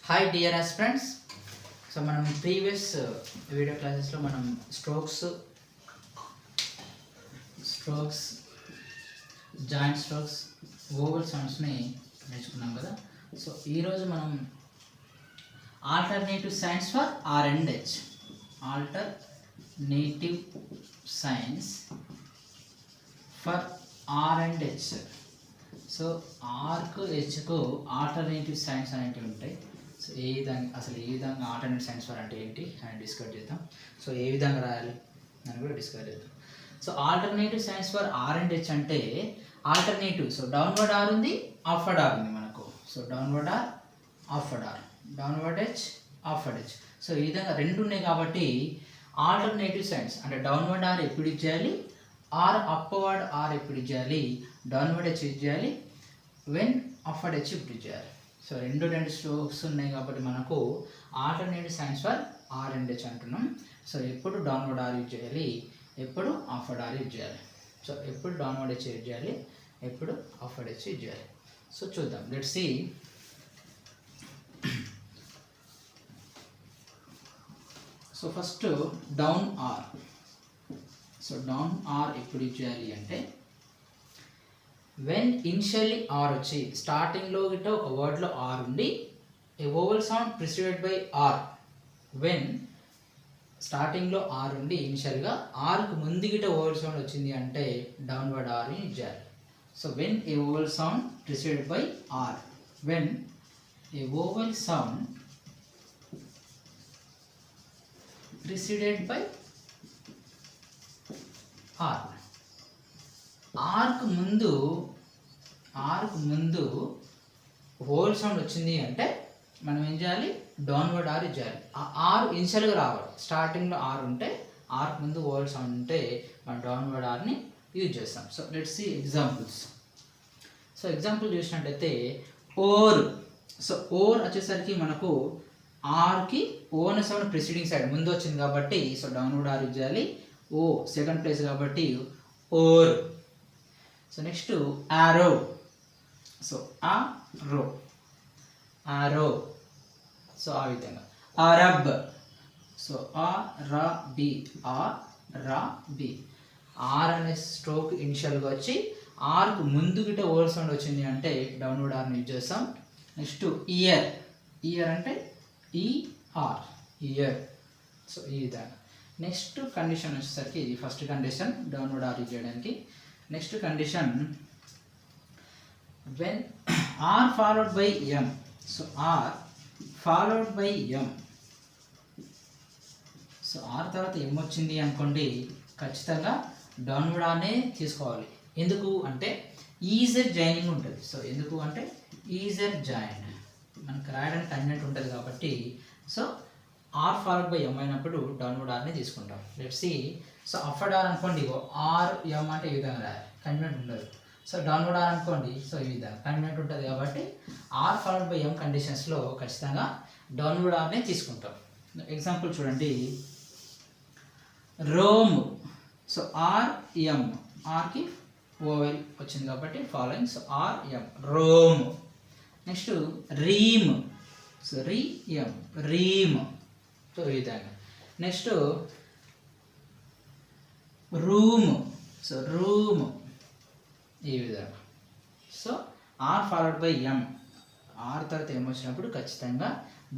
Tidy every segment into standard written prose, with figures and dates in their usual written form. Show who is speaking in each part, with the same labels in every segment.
Speaker 1: Hi dear aspirants. So మనం previous video క్లాసెస్లో మనం స్ట్రోక్స్, జాయింట్ స్ట్రోక్స్, ఓవల్ సౌండ్స్ని నేర్చుకున్నాం కదా. సో ఈరోజు మనం alternative signs for R and H, alternative signs for R and H. So ఆర్కు హెచ్కు ఆల్టర్నేటివ్ సైన్స్ అనేటివి ఉంటాయి. సో ఏ విధంగా ఆల్టర్నేటివ్ సైన్స్ ఫర్ అంటే ఏంటి అని డిస్కస్ చేద్దాం. సో ఏ విధంగా రాయాలి అని కూడా డిస్కస్ చేద్దాం. So alternative signs for R and H అంటే ఆల్టర్నేటివ్, సో డౌన్వర్డ్ ఆర్ ఉంది, అప్వర్డ్ ఆర్ ఉంది మనకు. So downward R, upward R, downward H, upward H. So ఈ విధంగా రెండు ఉన్నాయి కాబట్టి ఆల్టర్నేటివ్ సైన్స్ అంటే డౌన్వర్డ్ ఆర్ ఎప్పుడు ఇచ్చేయాలి, ఆర్ అప్వర్డ్ ఆర్ ఎప్పుడు ఇచ్చేయాలి, డౌన్వర్డ్ హెచ్ ఇచ్చేయాలి, వెన్ అప్వర్డ్ హెచ్ ఇప్పుడు ఇచ్చేయాలి. సో రెండు స్ట్రోక్స్ ఉన్నాయి కాబట్టి మనకు alternative signs for R and H అంటున్నాం. సో ఎప్పుడు డౌన్వర్డ్ ఆర్ యూజ్ చేయాలి, ఎప్పుడు అప్వర్డ్ ఆర్ యూజ్ చేయాలి. సో ఎప్పుడు డౌన్వర్డ్ హెచ్ యూజ్ చేయాలి, ఎప్పుడు అప్వర్డ్ హెచ్ యూజ్ చేయాలి. సో చూద్దాం, let's see. So first down R. So down R ఎప్పుడు యూజ్ చేయాలి అంటే వెన్ ఇనిషియల్లీ ఆర్ వచ్చి స్టార్టింగ్లో గిట్ట ఒక వర్డ్లో ఆర్ ఉండి a vowel sound preceded by R. When స్టార్టింగ్లో ఆర్ ఉండి ఇనిషియల్గా ఆర్కు ముందు గిట్ట ఓవల్ సౌండ్ వచ్చింది అంటే డౌన్వర్డ్ ఆర్ ని ఇచ్చారు. So when a vowel sound preceded by R, when a vowel sound preceded by R, ఆర్కు ముందు ఓవల్ సౌండ్ వచ్చింది అంటే మనం ఏం చేయాలి, డౌన్వర్డ్ ఆర్ చేయాలి. ఆ ఆర్ ఇనిషియల్గా రావాలి. స్టార్టింగ్లో ఆర్ ఉంటే ఆర్కు ముందు ఓవల్ సౌండ్ ఉంటే మనం డౌన్వర్డ్ ఆర్ని యూజ్ చేస్తాం. So let's see examples. So example చూసినట్టయితే ఓర్. సో ఓర్ వచ్చేసరికి మనకు ఆర్కి ఓ అనే సౌండ్ ప్రిసీడింగ్ సైడ్ ముందు వచ్చింది కాబట్టి సో డౌన్వర్డ్ ఆర్ యూజ్ చేయాలి. ఓ సెకండ్ ప్లేస్ కాబట్టి oar. So next arrow. So arrow, arrow. So ఆ విధంగా Arab. So Arab, Arab. R అనే స్ట్రోక్ ఇనిషియల్గా వచ్చి ఆర్కు ముందు గిట్ట ఓవల్ సౌండ్ వచ్చింది అంటే డౌన్వర్డ్ ఆర్ని యూజ్ చేస్తాం. Next year. ఇయర్ అంటే ఈఆర్, ఇయర్. సో ఈ విధంగా. నెక్స్ట్ కండిషన్ వచ్చేసరికి ఇది first condition downward R use చేయడానికి. Next condition when R followed by M. So R followed by M. So are తర్వాత ఎం వచ్చింది అనుకోండి, ఖచ్చితంగా డౌన్వర్డ్ ఆర్నే తీసుకోవాలి. ఎందుకు అంటే ఈజర్ జాయినింగ్ ఉంటుంది. సో ఎందుకు అంటే ఈజర్ జాయిన్ మనకు రాయడానికి కన్వెంట్ ఉంటుంది కాబట్టి so R followed by M అయినప్పుడు డౌన్వర్డ్ ఆర్ని తీసుకుంటాం. Let's see. So upward R అనుకోండి, ఆర్ ఎం అంటే ఈ విధంగా రాయాలి, కన్వెంట్ ఉండదు. సో డౌన్వర్డ్ ఆర్ అనుకోండి, సో ఈ విధంగా కన్వెంట్ ఉంటుంది కాబట్టి ఆర్ ఫాలోడ్ బై ఎం కండిషన్స్లో ఖచ్చితంగా డౌన్వర్డ్ ఆర్నే తీసుకుంటాం. ఎగ్జాంపుల్ చూడండి, రోమ్. సో ఆర్ ఎం, ఆర్కి ఓవెల్ వచ్చింది కాబట్టి following. So R M, Rome. Next ream. So R E M, ream. So ఈ విధంగా. Next room. సో రూమ్, ఈ విధంగా. So R followed by M, R తర్వాత ఎం వచ్చినప్పుడు ఖచ్చితంగా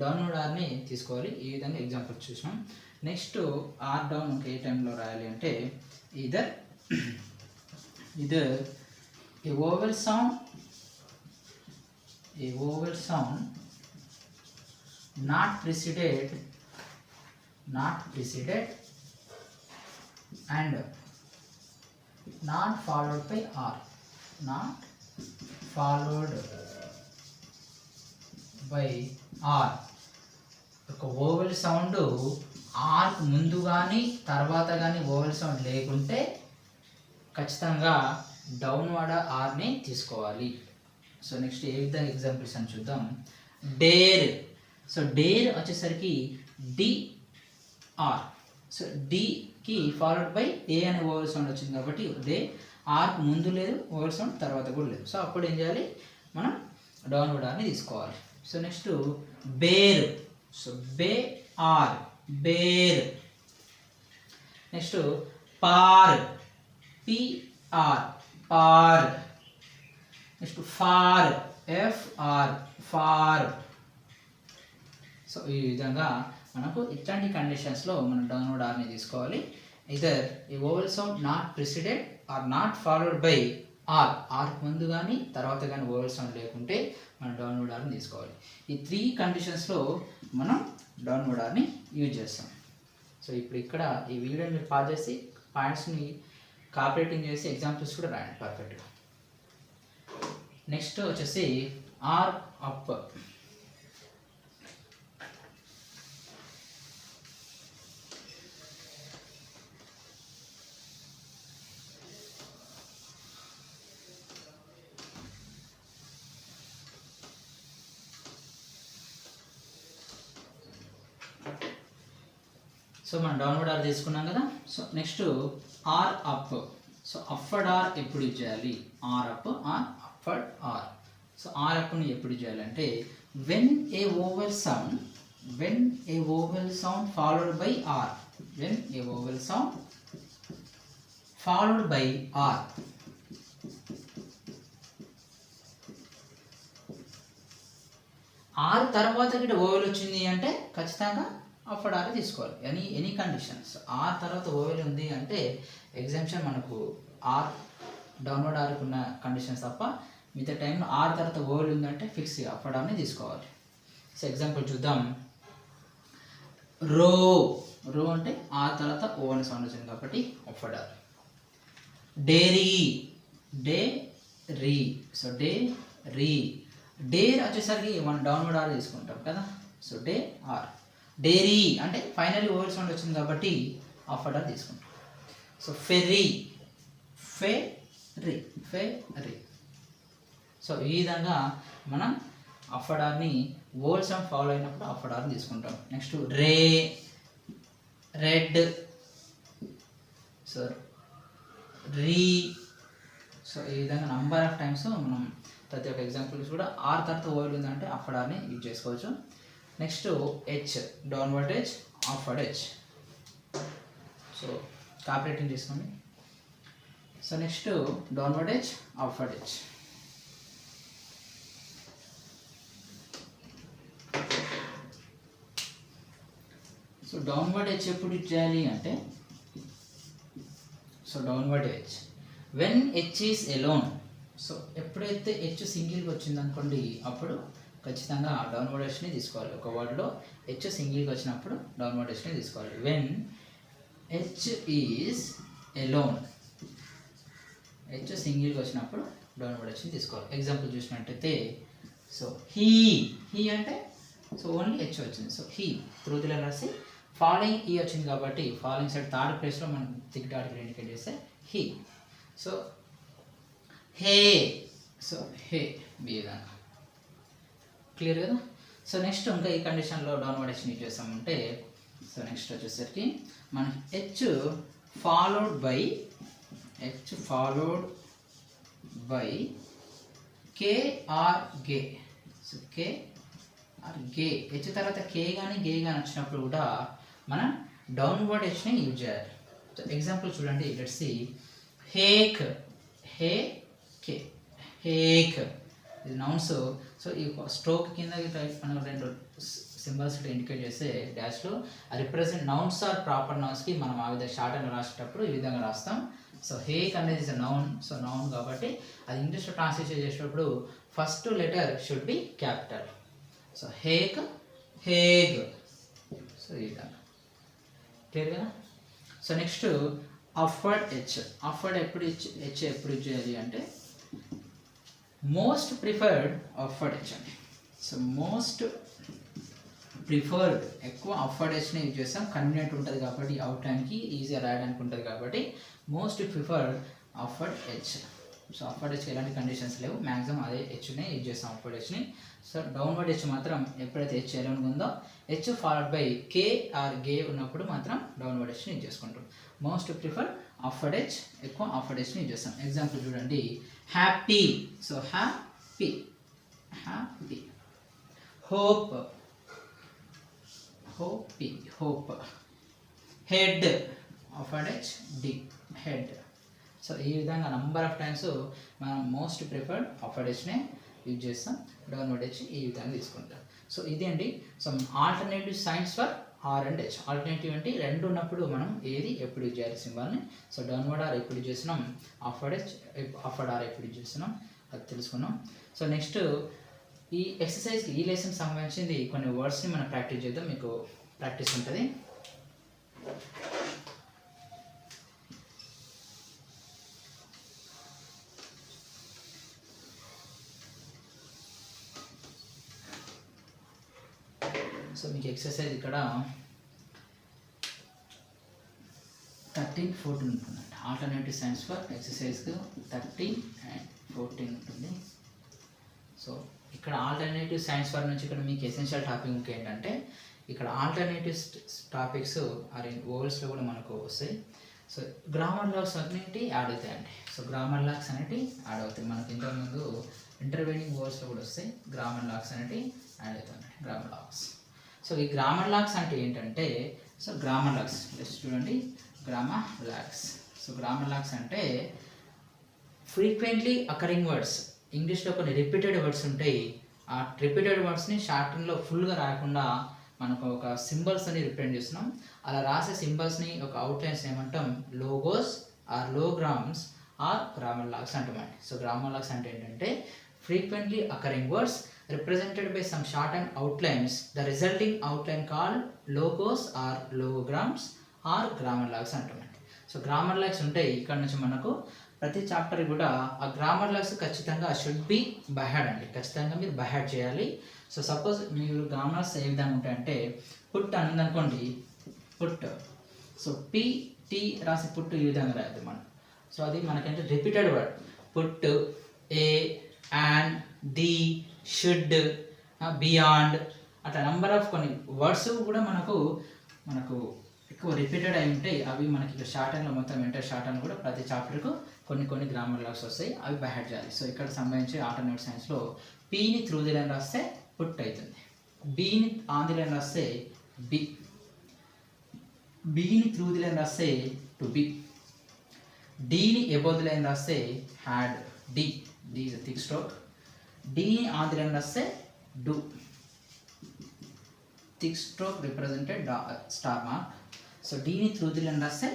Speaker 1: డౌన్వర్డ్ ఆర్ని తీసుకోవాలి. ఈ విధంగా ఎగ్జాంపుల్ చూసినాం. నెక్స్ట్ ఆర్ డౌన్ ఏ టైంలో రాయాలి అంటే either A vowel sound, A vowel sound not preceded and not followed by r, not followed by r. ఒక ఓవెల్ సౌండ్ ఆర్కు ముందు కానీ తర్వాత కానీ ఓవెల్ సౌండ్ లేకుంటే ఖచ్చితంగా డౌన్వర్డ్ ఆర్ని తీసుకోవాలి. సో నెక్స్ట్ ఏ విధంగా ఎగ్జాంపుల్స్ అని చూద్దాం. డేర్. సో డేర్ వచ్చేసరికి డిఆర్. సో డికి ఫాలోడ్ బై ఏ అనే ఓవల్ సౌండ్ వచ్చింది కాబట్టి డే ఆర్కు ముందు లేదు, ఓవల్ సౌండ్ తర్వాత కూడా లేదు. సో అప్పుడు ఏం చేయాలి, మనం డౌన్వర్డ్ ఆర్ని తీసుకోవాలి. So next bear, so B R bear. Next par, P R par. Next far, F R far. So ఈ విధంగా మనకు ఇట్లాంటి కండిషన్స్లో మనం డౌన్వర్డ్ ఆర్ని తీసుకోవాలి. ఇదర్ ఈ vowel sound not preceded or not followed by R, R ముందు కానీ తర్వాత కానీ వోవెల్ సౌండ్ లేకుంటే మనం డౌన్వర్డ్ ఆర్ని తీసుకోవాలి. ఈ 3 కండిషన్స్లో మనం డౌన్వర్డ్ ఆర్ని యూజ్ చేస్తాం. సో ఇప్పుడు ఇక్కడ ఈ వీడియోని మీరు పాస్ చేసి పాయింట్స్ని కాపరేటింగ్ చేసి ఎగ్జాంపుల్స్ కూడా రాయండి పర్ఫెక్ట్గా. నెక్స్ట్ వచ్చేసి ఆర్ అప్. సో మనం డౌన్వర్డ్ ఆర్ తీసుకున్నాం కదా. So next R up. So upward R ఎప్పుడు చేయాలి? R up R upward R. So R అప్ని ఎప్పుడు చేయాలంటే when a vowel sound followed by R, when a vowel sound followed by R. R తర్వాత గిట్ట vowel వచ్చింది అంటే ఖచ్చితంగా అప్వర్డ్ ఆర్ తీసుకోవాలి. ఎనీ కండిషన్స్ ఆర్ తర్వాత ఓవెల్ ఉంది అంటే ఎగ్జామ్షన్ మనకు ఆర్ డౌన్వర్డ్ ఆర్కి ఉన్న కండిషన్స్ తప్ప మిగతా టైంలో ఆర్ తర్వాత ఓవెల్ ఉందంటే ఫిక్స్ అప్వర్డ్ ఆర్ని తీసుకోవాలి. సో ఎగ్జాంపుల్ చూద్దాం. రో, రో అంటే ఆర్ తర్వాత ఓ అని సౌండ్ వచ్చింది కాబట్టి upward R. Dairy, dairy. So dairy. Dare వచ్చేసరికి మనం డౌన్వర్డ్ ఆర్ తీసుకుంటాం కదా. So D R. డైరీ అంటే ఫైనల్లీ ఓవెల్ సౌండ్ వచ్చింది కాబట్టి అప్వర్డ్ ఆర్ తీసుకుంటాం. So ferry, ferry ferry. So ఈ విధంగా మనం అప్వర్డ్ ఆర్ని ఓవెల్ సౌండ్ ఫాలో అయినప్పుడు అప్వర్డ్ ఆర్ని తీసుకుంటాం. Next ray, red. సో రీ. సో ఈ విధంగా నంబర్ ఆఫ్ టైమ్స్ మనం ప్రతి ఒక్క ఎగ్జాంపుల్స్ కూడా ఆర్ తర్వాత ఓవెల్ ఉందంటే అప్వర్డ్ ఆర్ని యూజ్ చేసుకోవచ్చు. Next H, downward H, upward H. So కాపరేటింగ్ తీసుకోండి. So next downward H, upward H. So downward H ఎప్పుడు చేయాలి అంటే, so downward H when H is alone. So ఎప్పుడైతే హెచ్ సింగిల్గా వచ్చింది అనుకోండి అప్పుడు ఖచ్చితంగా డౌన్వర్డ్ హెచ్ని తీసుకోవాలి. ఒక వర్డ్లో హెచ్ సింగిల్గా వచ్చినప్పుడు డౌన్వర్డ్ హెచ్ని తీసుకోవాలి. When H is alone, H సింగిల్గా వచ్చినప్పుడు డౌన్వర్డ్ హెచ్ని తీసుకోవాలి. ఎగ్జాంపుల్ చూసినట్టయితే సో హీ, హీ అంటే సో ఓన్లీ హెచ్ వచ్చింది. సో హీ త్రూదిలో రాసి ఫాలోయింగ్ ఈ వచ్చింది కాబట్టి ఫాలోయింగ్ సైడ్ థర్డ్ ప్లేస్లో మనం టిక్ డాట్ ఇండికేట్ చేస్తే he. So hay, so hay బి విధంగా క్లియర్ కదా. సో నెక్స్ట్ ఇంకా ఈ కండిషన్లో డౌన్వర్డ్ హెచ్ని యూజ్ చేస్తామంటే సో నెక్స్ట్ వచ్చేసరికి మనం H followed by K or G. So K or G. H తర్వాత కే కానీ గే కానీ వచ్చినప్పుడు కూడా మనం డౌన్వర్డ్ హెచ్ని యూజ్ చేయాలి. సో ఎగ్జాంపుల్ చూడండి. Let's see hake, hake, hake ఇది నౌన్స్. సో ఈ స్ట్రోక్ కింద మనం 2 సింబల్స్ ఇండికేట్ చేస్తే డాష్లో రిప్రజెంట్ నౌన్స్ ఆర్ ప్రాపర్ నౌన్స్కి మనం ఆ విధంగా షార్ట్ అని రాసేటప్పుడు ఈ విధంగా రాస్తాం. సో హేక్ అనేది ఇస్ నౌన్. సో నౌన్ కాబట్టి అది ఇంగ్లీష్లో ట్రాన్స్లేషన్ చేసేటప్పుడు first letter should be capital. So hake, Hague. So ఈ విధంగా క్లియర్ కదా. So next upward H. Upward H ఎప్పుడు చేయాలి అంటే మోస్ట్ ప్రిఫర్డ్ అప్వర్డ్ హెచ్ అండి. సో మోస్ట్ ప్రిఫర్డ్ ఎక్కువ అప్వర్డ్ హెచ్ని యూజ్ చేస్తాం. కన్వీనియంట్ ఉంటుంది కాబట్టి అవుట్ టైంకి ఈజీగా రాయడానికి ఉంటుంది కాబట్టి most preferred upward H. So upward H ఎలాంటి కండిషన్స్ లేవు, మ్యాక్సిమం అదే హెచ్ని యూజ్ చేస్తాం అప్వర్డ్ హెచ్ని. సో డౌన్వర్డ్ హెచ్ మాత్రం ఎప్పుడైతే హెచ్ ఎలా ఉందో H followed by K or G ఉన్నప్పుడు మాత్రం డౌన్వర్డ్ హెచ్ని యూజ్ చేసుకుంటాం. మోస్ట్ ప్రిఫర్డ్ అప్వర్డ్ హెచ్, ఎక్కువ అప్వర్డ్ హెచ్ని యూజ్ చేస్తాం. ఎగ్జాంపుల్ చూడండి happy. So happy, happy. Hope, hope. Head, half D, head. So ఈ విధంగా నంబర్ ఆఫ్ టైమ్స్ మనం మోస్ట్ ప్రిఫర్డ్ ఆఫ్-నే యూజ్ చేస్తాం, డౌన్వర్డ్ హెచ్ ఈ విధంగా తీసుకుంటాం. సో ఇది అండి. So alternative signs for R and H. Alternative అంటే రెండు ఉన్నప్పుడు మనం ఏది ఎప్పుడు యూజ్ చేయాలి సింబల్ని. సో డౌన్వర్డ్ ఆర్ ఎప్పుడు యూజ్ చేస్తున్నాం, ఆఫ్వర్డ్ హెచ్, ఆఫ్వర్డ్ ఆర్ ఎప్పుడు యూజ్ చేస్తున్నాం అది తెలుసుకున్నాం. సో నెక్స్ట్ ఈ ఎక్సర్సైజ్కి ఈ లెసన్కి సంబంధించింది కొన్ని వర్డ్స్ని మనం ప్రాక్టీస్ చేద్దాం, మీకు ప్రాక్టీస్ ఉంటుంది. సో మీకు ఎక్సర్సైజ్ ఇక్కడ 13-14 ఉంటుందండి. ఆల్టర్నేటివ్ సైన్స్ ఫర్ ఎక్సర్సైజ్కి 13 and 14 ఉంటుంది. సో ఇక్కడ ఆల్టర్నేటివ్ సైన్స్ ఫర్ నుంచి ఇక్కడ మీకు ఎసెన్షియల్ టాపిక్ ఏంటంటే ఇక్కడ ఆల్టర్నేటివ్ టాపిక్స్ ఆర్ ఓవల్స్లో కూడా మనకు వస్తాయి. సో గ్రామర్ లాగ్స్ అన్నిటి యాడ్ అవుతాయండి. సో గ్రామర్ లాగ్స్ అనేవి యాడ్ అవుతాయి. మనకి ఇంతకుముందు ఇంటర్వెనింగ్ వర్డ్స్లో కూడా వస్తాయి. గ్రామర్ లాగ్స్ అనేవి యాడ్ అవుతాయి, గ్రామర్ లాగ్స్. సో ఈ గ్రామర్ లాగ్స్ అంటే ఏంటంటే, సో గ్రామర్ లాగ్స్ జస్ట్ చూడండి, grammar logs. So grammar logs అంటే ఫ్రీక్వెంట్లీ అకరింగ్ వర్డ్స్. ఇంగ్లీష్లో కొన్ని రిపీటెడ్ వర్డ్స్ ఉంటాయి. ఆ రిపీటెడ్ వర్డ్స్ని షార్టింగ్లో ఫుల్గా రాకుండా మనకు ఒక సింబల్స్ అని రిప్రజెంట్ చేస్తున్నాం. అలా రాసే సింబల్స్ని ఒక అవుట్లైన్స్ ఏమంటాం, logos or logograms or grammalogues అంటామండి. సో గ్రామర్ లాగ్స్ అంటే ఏంటంటే frequently occurring words represented by some shortened outlines. The resulting outline called logos or logograms or grammar lags అంటామండి. సో గ్రామర్ లాగ్స్ ఉంటాయి. ఇక్కడ నుంచి మనకు ప్రతి చాప్టర్ కూడా ఆ గ్రామర్ లాగ్స్ ఖచ్చితంగా షుడ్ బి బైహార్డ్ అండి. ఖచ్చితంగా మీరు బైహార్డ్ చేయాలి. సో సపోజ్ మీరు గ్రామర్స్ ఏ విధంగా ఉంటాయంటే, పుట్ అని ఉందనుకోండి, పుట్. సో టీ రాసి పుట్టు ఈ విధంగా రాయద్దు మనం. సో అది మనకంటే repeated word. Put, A, and, the, should, beyond, అట్లా నెంబర్ ఆఫ్ కొన్ని వర్డ్స్ కూడా మనకు ఎక్కువ రిపీటెడ్ అయి ఉంటాయి. అవి మనకి ఇక్కడ షార్టన్లో మొత్తం ఎంటర్ షార్టన్ కూడా ప్రతి చాప్టర్కు కొన్ని గ్రామర్ లాగ్స్ వస్తాయి, అవి బైహార్డ్ చేయాలి. సో ఇక్కడ సంబంధించి ఆల్టర్నేటివ్ సైన్స్లో పీని త్రూ ది లైన్ రాస్తే పుట్ అవుతుంది, బీని ఆన్ ది లైన్ రాస్తే బి, బీని త్రూ ది లైన్ రాస్తే టు బి, డీని అబౌవ్ ది లైన్ రాస్తే had, D is a thick stroke. డీని ఆన్ ది లైన్ రాస్తే do, thick stroke represented star mark. So డీని త్రూ ది లైన్ రాస్తే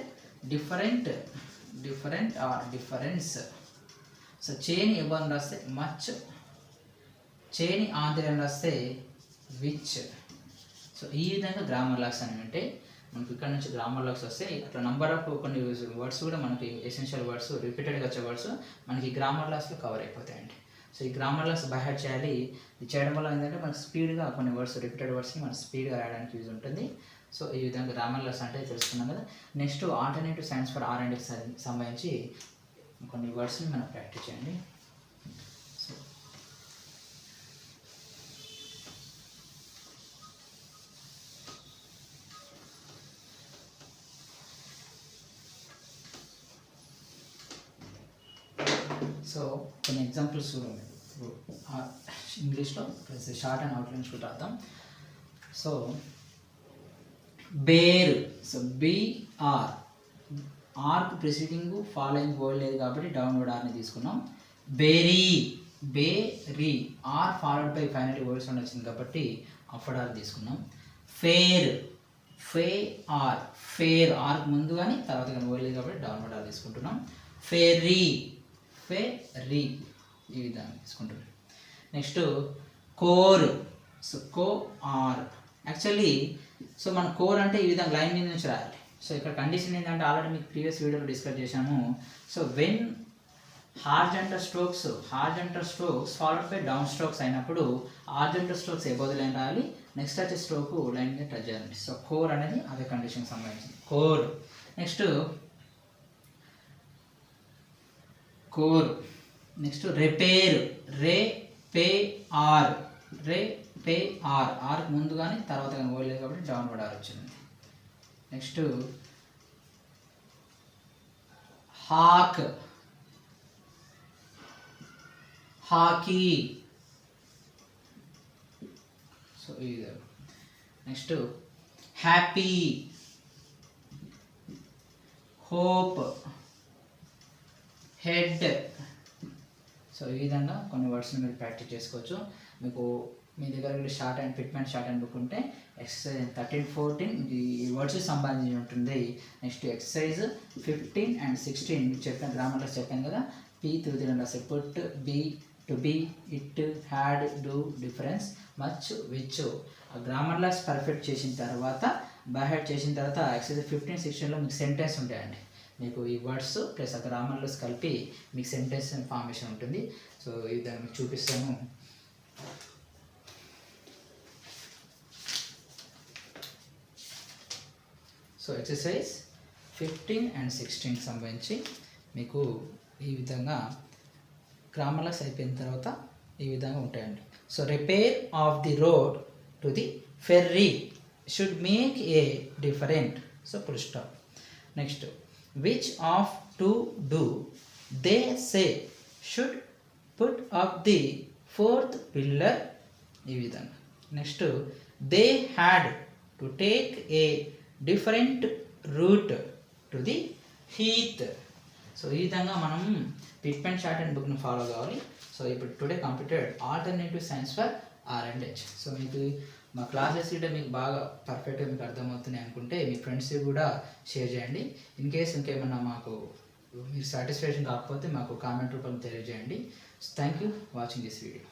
Speaker 1: different or difference. So చేని above రాస్తే much, చేని ఆన్ ది లైన్ రాస్తే which. So ఈ విధంగా గ్రామర్ లాగ్స్ అని అంటే మనకి ఇక్కడ నుంచి గ్రామర్ లాగ్స్ వస్తాయి. అట్లా నంబర్ ఆఫ్ కొన్ని వర్డ్స్ కూడా మనకి ఎసెన్షియల్ వర్డ్స్ రిపీటెడ్గా వచ్చే వర్డ్స్ మనకి గ్రామర్ లాగ్స్లో కవర్ అయిపోతాయండి. సో ఈ గ్రామర్ లాగ్స్ బైహార్డ్ చేయాలి. ఇది చేయడం వల్ల ఏంటంటే మనకు స్పీడ్గా కొన్ని వర్డ్స్ రిపీటెడ్ వర్డ్స్ని మనం స్పీడ్గా రాయడానికి యూజ్ ఉంటుంది. సో ఈ విధంగా గ్రామర్ లాగ్స్ అంటే తెలుసుకున్నాం కదా. Next alternative signs for R and సంబంధించి కొన్ని వర్డ్స్ని మనం ప్రాక్టీస్ చేయండి. సో కొన్ని ఎగ్జాంపుల్స్ చూడండి. ఇంగ్లీష్లో షార్ట్ అండ్ అవుట్లైన్స్ కూడా రాద్దాం. సో బేర్, సో బిఆర్, ఆర్కు ప్రిసీడింగ్ ఫాలోయింగ్ వర్డ్ లేదు కాబట్టి డౌన్వర్డ్ ఆర్ని తీసుకున్నాం. Berry, berry, R followed by final words అని వచ్చింది కాబట్టి అఫ్వర్డ్ ఆర్ తీసుకున్నాం. ఫేర్, ఆర్, ఫేర్ ఆర్కు ముందు కానీ తర్వాత కానీ వర్డ్ లేదు కాబట్టి డౌన్వర్డ్ ఆర్ తీసుకుంటున్నాం. ఫేరీ, ఈ విధంగా తీసుకుంటున్నాం. Next core, so core. Actually so మన కోర్ అంటే ఈ విధంగా లైన్ మీద నుంచి రాయాలి. సో ఇక్కడ కండిషన్ ఏంటంటే ఆల్రెడీ మీకు ప్రీవియస్ వీడియోలో డిస్కస్ చేశాము. So when horizontal strokes followed by down strokes అయినప్పుడు horizontal strokes above the line రాయాలి, నెక్స్ట్ వచ్చే స్ట్రోక్ లైన్ మీద టచ్ చేయాలండి. సో కోర్ అనేది అదే కండిషన్కి సంబంధించింది, core. Next core. Next repair, R ఆర్కి ముందు కానీ తర్వాత కానీ పోలేదు కాబట్టి డౌన్వర్డ్ ఆర్ వచ్చింది. Next hawk, hockey. సో ఈ విధంగా. Next happy, hope, head. So ఈ విధంగా కొన్ని వర్డ్స్ని మీరు ప్రాక్టీస్ చేసుకోవచ్చు. మీకు మీ దగ్గర short and Pitman short and book ఉంటే ఎక్సర్సైజ్ 13, 14 ఈ వర్డ్స్ సంబంధించి ఉంటుంది. నెక్స్ట్ ఎక్సర్సైజ్ 15 and 16 మీకు చెప్పాను, గ్రామర్లో చెప్పాను కదా. పీ త్రివిధంగా రాసే put, be, to be, it, had, do, difference, much, which. ఆ గ్రామర్ లాస్ పర్ఫెక్ట్ చేసిన తర్వాత, బై హెడ్ చేసిన తర్వాత ఎక్సర్సైజ్ 15, 16లో మీకు సెంటెన్స్ ఉంటాయండి. మీకు ఈ వర్డ్స్ ప్లస్ ఆ గ్రామర్లోస్ కలిపి మీకు సెంటెన్స్ ఫార్మేషన్ ఉంటుంది. సో ఇది దాన్ని మీకు చూపిస్తాను. సో ఎక్సర్సైజ్ 15 and 16 సంబంధించి మీకు ఈ విధంగా గ్రామర్లెస్ అయిపోయిన తర్వాత ఈ విధంగా ఉంటాయండి. So repair of the road to the ferry should make a different. So full stop. Next which of to do they say should put up the 4th pillar. ఈ విధంగా. Next they had to take a different route to the heath. So ఈ విధంగా మనం Pitman shorthand బుక్ని follow కావాలి. So ఇప్పుడు today completed alternative signs for R&H. So మీకు మా క్లాసెస్ కూడా మీకు బాగా పర్ఫెక్ట్గా మీకు అర్థమవుతున్నాయి అనుకుంటే మీ ఫ్రెండ్స్కి కూడా షేర్ చేయండి. ఇన్ కేస్ ఇంకేమన్నా మాకు మీరు సాటిస్ఫాక్షన్ కాకపోతే మాకు కామెంట్ రూపంలో తెలియజేయండి. Thank you watching this video.